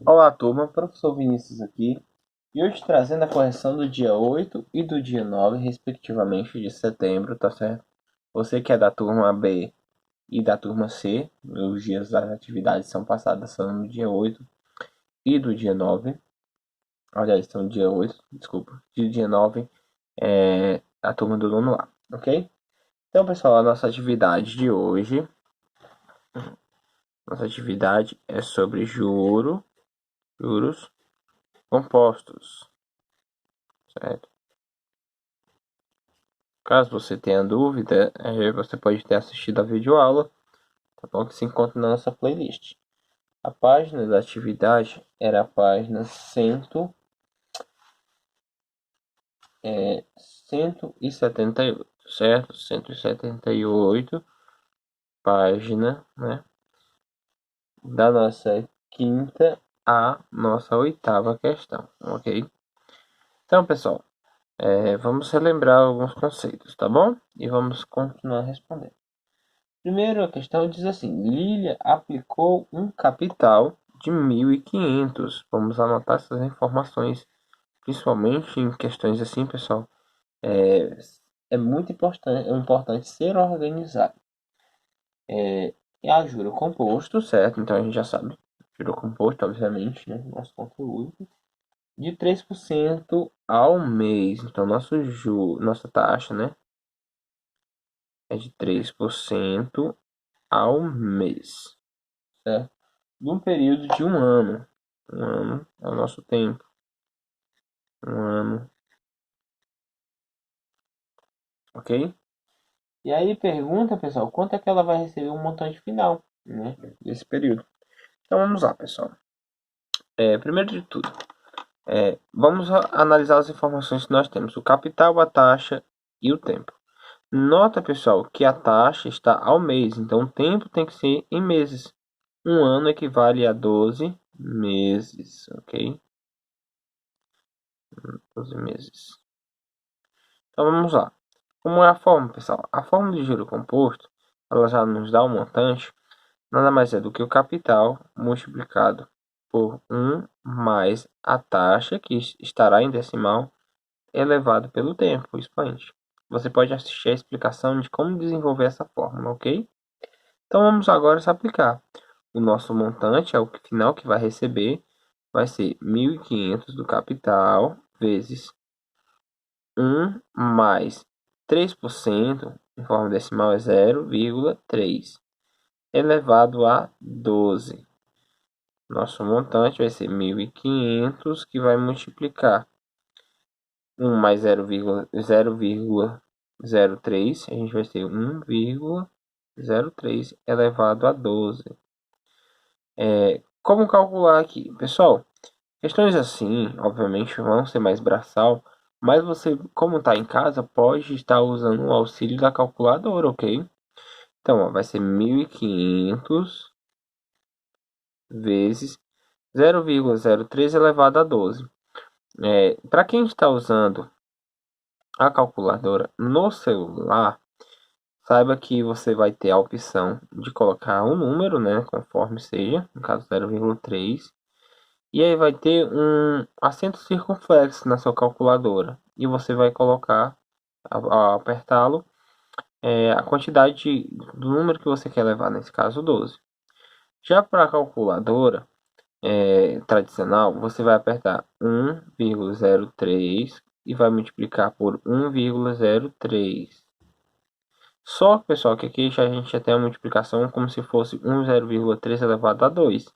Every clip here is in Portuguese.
Olá, turma. Professor Vinícius aqui. E hoje trazendo a correção do dia 8 e do dia 9, respectivamente, de setembro, tá certo? Você que é da turma B e da turma C, os dias das atividades são passadas são no dia 8 e do dia 9. Aliás, são dia 8, desculpa. E dia 9 é a turma do nono A, ok? Então, pessoal, a nossa atividade de hoje, nossa atividade é sobre juros compostos, certo? Caso você tenha dúvida, você pode ter assistido a videoaula, tá bom? Que se encontra na nossa playlist. A página da atividade era a página 178, certo? 178, página, né? Da nossa quinta à nossa oitava questão, ok? Então, pessoal, vamos relembrar alguns conceitos, tá bom? E vamos continuar respondendo. Primeiro, a questão diz assim: Lilia aplicou um capital de 1.500. Vamos anotar essas informações, principalmente em questões assim, pessoal. É, é muito importante ser organizado. E a juro composto, certo? Então a gente já sabe. Juro composto, obviamente, né? Nosso conteúdo. De 3% ao mês. Então nossa taxa, né? É de 3% ao mês, certo? De um período de um ano. Um ano é o nosso tempo. Um ano, ok? E aí pergunta, pessoal, quanto é que ela vai receber um montante final, né? Desse período. Então vamos lá, pessoal. Primeiro de tudo, vamos analisar as informações que nós temos: o capital, a taxa e o tempo. Nota, pessoal, que a taxa está ao mês, então o tempo tem que ser em meses. Um ano equivale a 12 meses, ok? 12 meses. Então vamos lá. Como é a forma, pessoal? A forma de juro composto, ela já nos dá um montante, nada mais é do que o capital multiplicado por 1 mais a taxa, que estará em decimal, elevado pelo tempo, o expoente. Você pode assistir a explicação de como desenvolver essa fórmula, ok? Então vamos agora se aplicar. O nosso montante é o final que vai receber, vai ser 1.500 do capital vezes 1 mais 3%, em forma decimal é 0,3, elevado a 12. Nosso montante vai ser 1.500, que vai multiplicar 1 mais 0,03, a gente vai ter 1,03 elevado a 12. Como calcular aqui? Pessoal, questões assim, obviamente, vão ser mais braçal, mas você, como está em casa, pode estar usando o auxílio da calculadora, ok? Então, ó, vai ser 1.500 vezes 0,03 elevado a 12. Para quem está usando a calculadora no celular, saiba que você vai ter a opção de colocar um número, né, conforme seja, no caso 0,3. E aí vai ter um acento circunflexo na sua calculadora. E você vai colocar, ao apertá-lo, a quantidade do número que você quer levar, nesse caso 12. Já para a calculadora tradicional, você vai apertar 1,03 e vai multiplicar por 1,03. Só, pessoal, que aqui a gente já tem a multiplicação como se fosse 0,3 elevado a 2.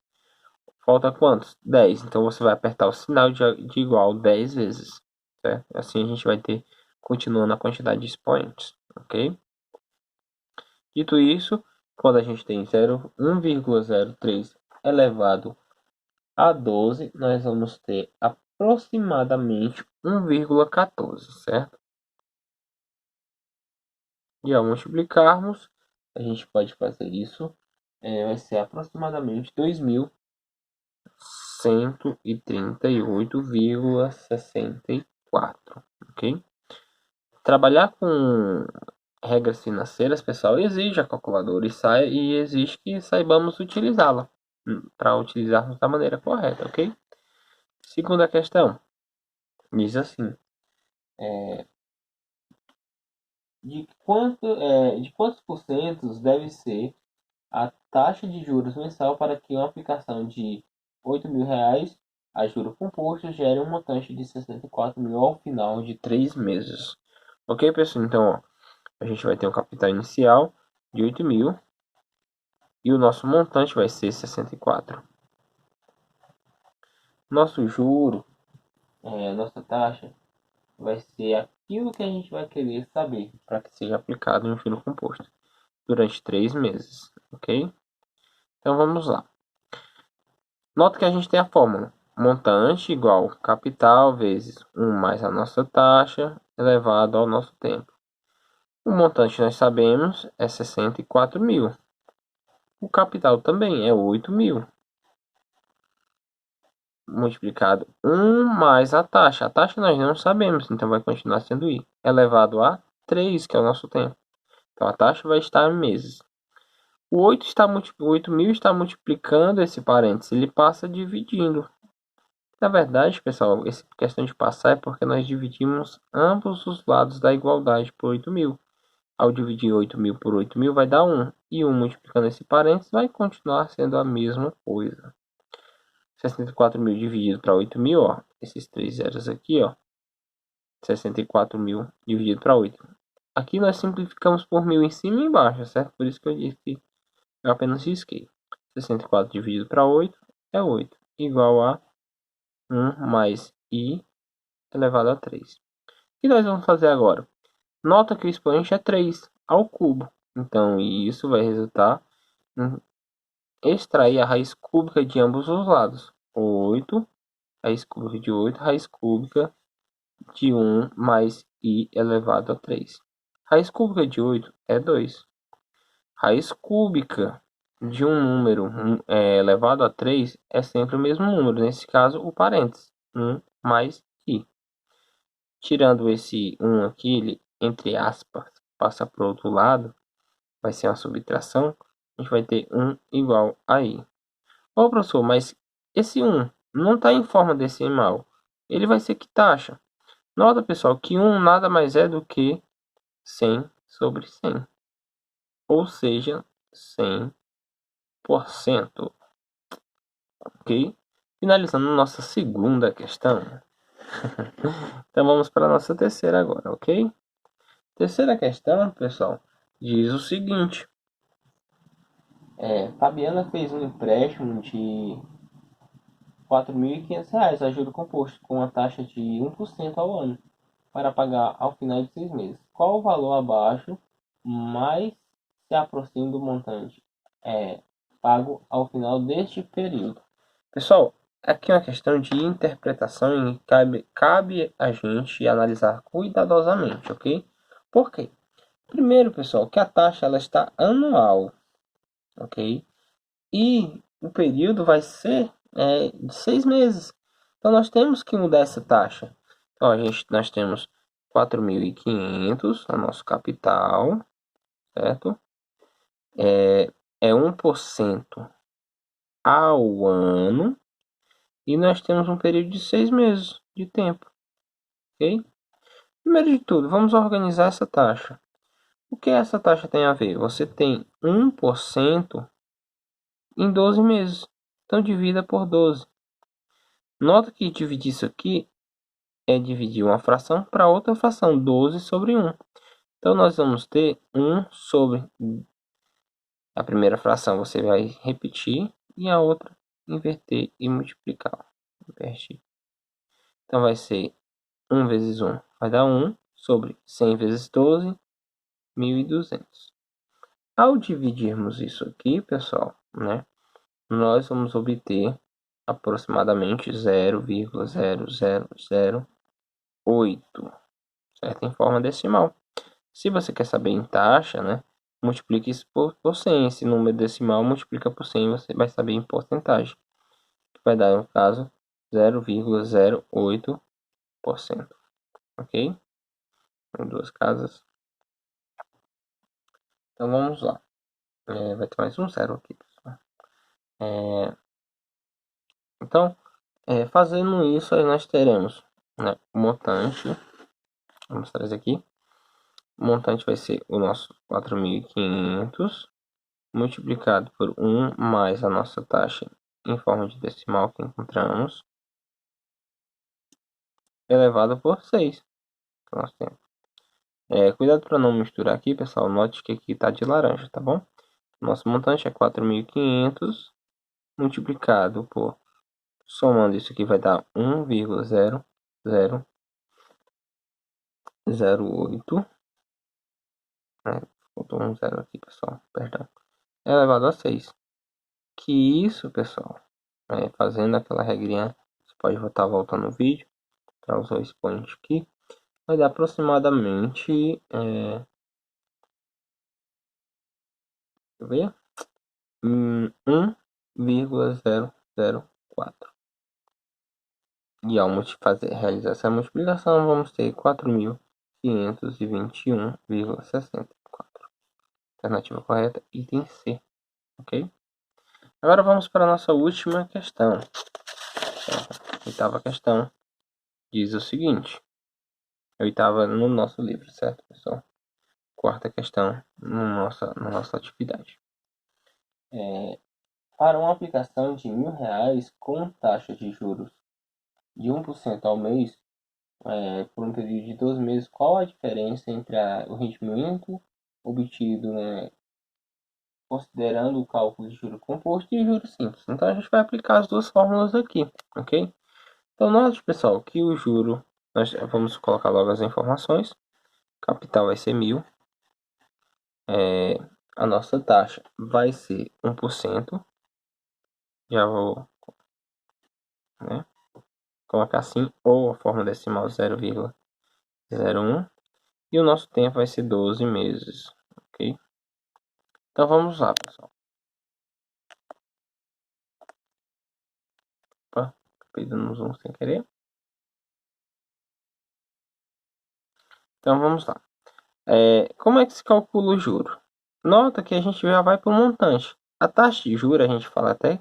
Falta quantos? 10. Então você vai apertar o sinal de igual 10 vezes, certo? Assim a gente vai ter, continuando a quantidade de expoentes, ok? Dito isso, quando a gente tem 1,03 elevado a 12, nós vamos ter aproximadamente 1,14, certo? E ao multiplicarmos, a gente pode fazer isso, vai ser aproximadamente 2.138,64, ok? Trabalhar com regras financeiras, pessoal, exige a calculadora e exige que saibamos utilizá-la, para utilizarmos da maneira correta, ok? Segunda questão, diz assim, de quantos porcentos deve ser a taxa de juros mensal para que uma aplicação de R$ 8.000 a juro composto gere um montante de 64 mil ao final de 3 meses. Ok, pessoal? Então, ó, a gente vai ter um capital inicial de 8.000 e o nosso montante vai ser 64. Nosso juro, nossa taxa, vai ser aquilo que a gente vai querer saber para que seja aplicado em um juro composto durante 3 meses, ok? Então vamos lá. Nota que a gente tem a fórmula montante igual capital vezes 1 mais a nossa taxa elevado ao nosso tempo. O montante nós sabemos é 64 mil. O capital também é 8 mil. Multiplicado 1 mais a taxa. A taxa nós não sabemos, então vai continuar sendo I. Elevado a 3, que é o nosso tempo. Então a taxa vai estar em meses. O 8.000 está multiplicando esse parênteses, ele passa dividindo. Na verdade, pessoal, essa questão de passar é porque nós dividimos ambos os lados da igualdade por 8.000. Ao dividir 8.000 por 8.000 vai dar 1. E 1 multiplicando esse parênteses vai continuar sendo a mesma coisa. 64.000 dividido para 8.000, ó. Esses 3 zeros aqui, ó. 64.000 dividido para 8. Aqui nós simplificamos por 1.000 em cima e embaixo, certo? Por isso que eu disse que eu apenas risquei. 64 dividido para 8 é 8. Igual a 1 mais I elevado a 3. O que nós vamos fazer agora? Nota que o expoente é 3 ao cubo. Então, isso vai resultar em extrair a raiz cúbica de ambos os lados. 8, raiz cúbica de 8, raiz cúbica de 1 mais I elevado a 3. Raiz cúbica de 8 é 2. Raiz cúbica de um número elevado a 3 é sempre o mesmo número. Nesse caso, o parênteses. 1 mais I. Tirando esse 1 aqui, ele, entre aspas, passa para o outro lado, vai ser uma subtração, a gente vai ter 1 igual a I. Ô, professor, mas esse 1 não está em forma decimal. Ele vai ser que taxa? Nota, pessoal, que 1 nada mais é do que 100 sobre 100. Ou seja, 100%. Ok? Finalizando nossa segunda questão. Então vamos para a nossa terceira agora, ok? Terceira questão, pessoal, diz o seguinte. Fabiana fez um empréstimo de R$ 4.500 a juro composto, com uma taxa de 1% ao ano, para pagar ao final de 6 meses. Qual o valor abaixo mais se aproxima do montante pago ao final deste período? Pessoal, aqui é uma questão de interpretação e cabe a gente analisar cuidadosamente, ok? Por quê? Primeiro, pessoal, que a taxa ela está anual, ok? E o período vai ser de 6 meses. Então, nós temos que mudar essa taxa. Então, nós temos 4.500 no nosso capital, certo? É 1% ao ano. E nós temos um período de 6 meses de tempo, ok? Primeiro de tudo, vamos organizar essa taxa. O que essa taxa tem a ver? Você tem 1% em 12 meses. Então, divida por 12. Nota que dividir isso aqui é dividir uma fração para outra fração, 12 sobre 1. Então, nós vamos ter 1 sobre a primeira fração, você vai repetir, e a outra inverter e multiplicar. Invertir. Então, vai ser 1 vezes 1 vai dar 1 sobre 100 vezes 12, 1.200. Ao dividirmos isso aqui, pessoal, né, nós vamos obter aproximadamente 0,0008, certo? Em forma decimal. Se você quer saber em taxa, né, multiplique isso por 100. Esse número decimal multiplica por 100, você vai saber em porcentagem. Que vai dar, no caso, 0,08%. Ok? Em duas casas. Então vamos lá. Vai ter mais um zero aqui, pessoal. Então, fazendo isso, aí nós teremos, né, o montante. Vamos trazer aqui. O montante vai ser o nosso 4.500 multiplicado por 1 mais a nossa taxa em forma de decimal que encontramos, elevado por 6. Que nós temos. Cuidado para não misturar aqui, pessoal. Note que aqui está de laranja, tá bom? Nosso montante é 4.500 multiplicado por, somando isso aqui vai dar 1,0008, né? Faltou um zero aqui, pessoal, perdão, elevado a 6. Que isso, pessoal, fazendo aquela regrinha, você pode estar voltando no vídeo para usar o expoente aqui, vai dar aproximadamente, deixa eu ver, 1,004. E ao realizar essa multiplicação, vamos ter 4.521,64. Alternativa correta, item C. Ok? Agora vamos para a nossa última questão. A oitava questão diz o seguinte. A oitava no nosso livro, certo, pessoal? Quarta questão na nossa atividade. Para uma aplicação de R$ 1.000 com taxa de juros de 1% ao mês, por um período de 12 meses, qual a diferença entre o rendimento obtido, né, considerando o cálculo de juro composto e juro simples? Então a gente vai aplicar as duas fórmulas aqui, ok? Então note, pessoal, que o juro, nós vamos colocar logo as informações. Capital vai ser 1.000. A nossa taxa vai ser 1%. Já vou, né, colocar assim, ou a forma decimal 0,01. E o nosso tempo vai ser 12 meses, ok? Então vamos lá, pessoal. Opa, acabei dando um zoom sem querer. Então vamos lá. Como é que se calcula o juro? Nota que a gente já vai para o montante. A taxa de juros a gente fala até,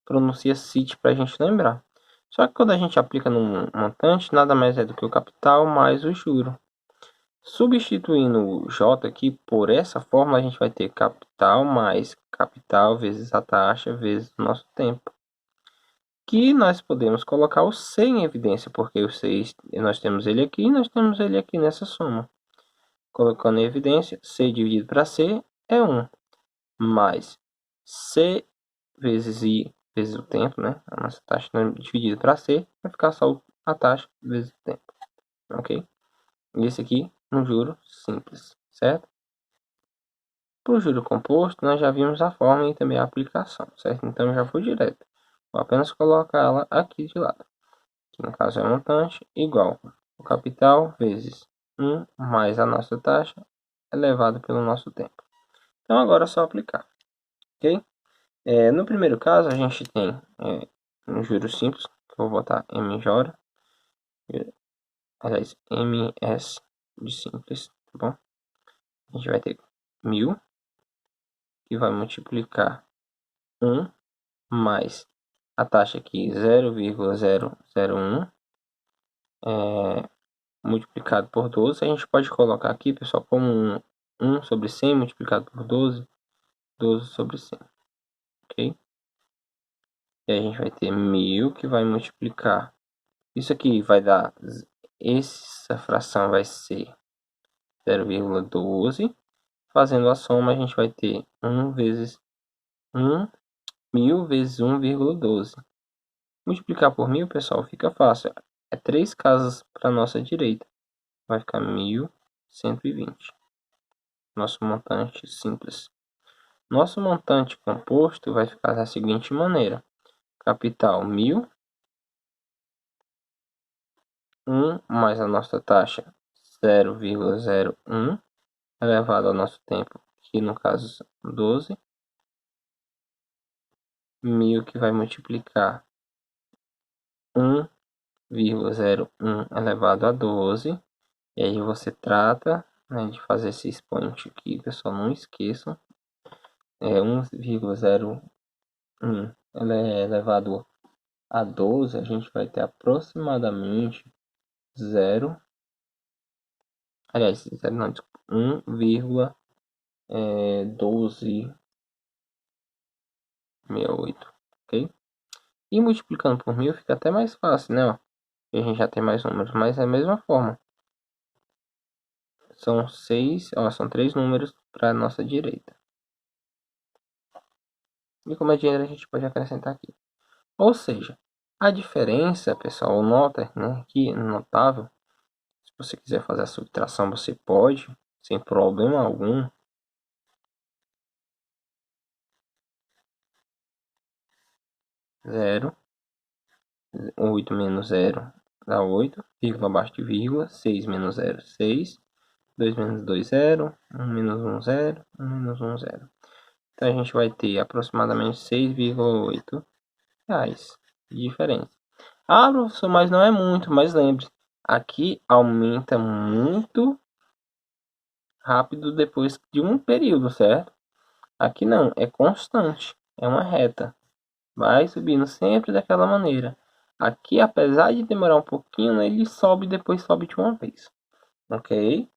pronuncia CIT para a gente lembrar. Só que quando a gente aplica no montante, nada mais é do que o capital mais o juro. Substituindo o J aqui por essa fórmula, a gente vai ter capital mais capital vezes a taxa vezes o nosso tempo. Que nós podemos colocar o C em evidência, porque o C, nós temos ele aqui e nós temos ele aqui nessa soma. Colocando em evidência, C dividido para C é 1, mais C vezes I vezes o tempo, né? A nossa taxa dividida para C vai ficar só a taxa vezes o tempo, ok? E esse aqui um juro simples, certo? Para o juro composto, nós já vimos a forma e também a aplicação, certo? Então já vou direto. Vou apenas colocar ela aqui de lado. Que no caso é montante, igual o capital vezes 1 mais a nossa taxa elevado pelo nosso tempo. Então agora é só aplicar, ok? No primeiro caso a gente tem um juro simples, que eu vou botar MJ, aliás, MS de simples, tá bom? A gente vai ter 1.000, que vai multiplicar 1 mais a taxa aqui 0,001, multiplicado por 12. A gente pode colocar aqui, pessoal, como 1 sobre 100 multiplicado por 12, 12 sobre 100, ok? E a gente vai ter 1.000 que vai multiplicar. Isso aqui vai dar, essa fração vai ser 0,12. Fazendo a soma, a gente vai ter 1 vezes 1, 1.000 vezes 1,12. Multiplicar por 1.000, pessoal, fica fácil. É 3 casas para a nossa direita. Vai ficar 1.120. Nosso montante simples. Nosso montante composto vai ficar da seguinte maneira. Capital 1.000. 1 mais a nossa taxa 0,01 elevado ao nosso tempo, que no caso 12. 1.000 que vai multiplicar 1,01 elevado a 12. E aí você trata, né, de fazer esse expoente aqui, pessoal, não esqueçam. 1,01 ela é elevado a 12, a gente vai ter aproximadamente 0, aliás, 0 não, desculpa, 1,1268, ok? E multiplicando por 1000 fica até mais fácil, né? Ó? E a gente já tem mais números, mas é a mesma forma. São 6, ó, são 3 números para a nossa direita. E como é dinheiro, a gente pode acrescentar aqui. Ou seja, a diferença, pessoal, nota, né, aqui, notável. Se você quiser fazer a subtração, você pode, sem problema algum. Zero, 8 menos 0 dá 8, vírgula abaixo de vírgula, 6 menos 0, 6, 2 menos 2, 0, 1 menos 1, 0, 1 menos 1, 0. Então a gente vai ter aproximadamente 6,8 reais de diferença. Ah, professor, mas não é muito, mas lembre, aqui aumenta muito rápido depois de um período, certo? Aqui não, é constante, é uma reta. Vai subindo sempre daquela maneira. Aqui, apesar de demorar um pouquinho, ele sobe e depois sobe de uma vez. Ok?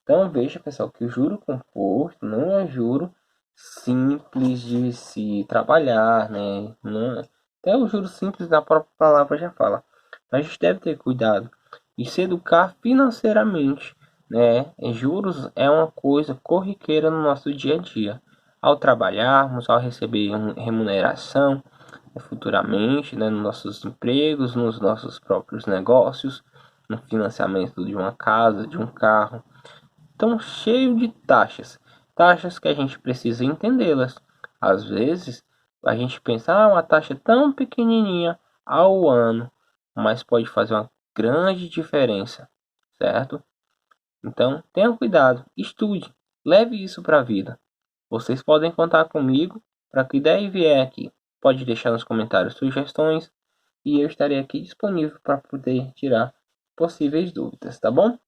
Então veja, pessoal, que o juro composto não é juro simples de se trabalhar, né? Não, até o juro simples da própria palavra já fala. A gente deve ter cuidado e se educar financeiramente, né? Juros é uma coisa corriqueira no nosso dia a dia. Ao trabalharmos, ao receber remuneração, futuramente, né, nos nossos empregos, nos nossos próprios negócios, no financiamento de uma casa, de um carro. Então, cheio de taxas. Taxas que a gente precisa entendê-las. Às vezes, a gente pensa, uma taxa tão pequenininha ao ano, mas pode fazer uma grande diferença, certo? Então, tenha cuidado, estude, leve isso para a vida. Vocês podem contar comigo para que ideia vier aqui. Pode deixar nos comentários sugestões e eu estarei aqui disponível para poder tirar possíveis dúvidas, tá bom?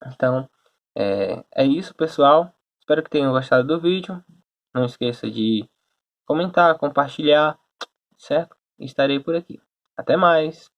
Então, é isso, pessoal. Espero que tenham gostado do vídeo. Não esqueça de comentar, compartilhar, certo? Estarei por aqui. Até mais!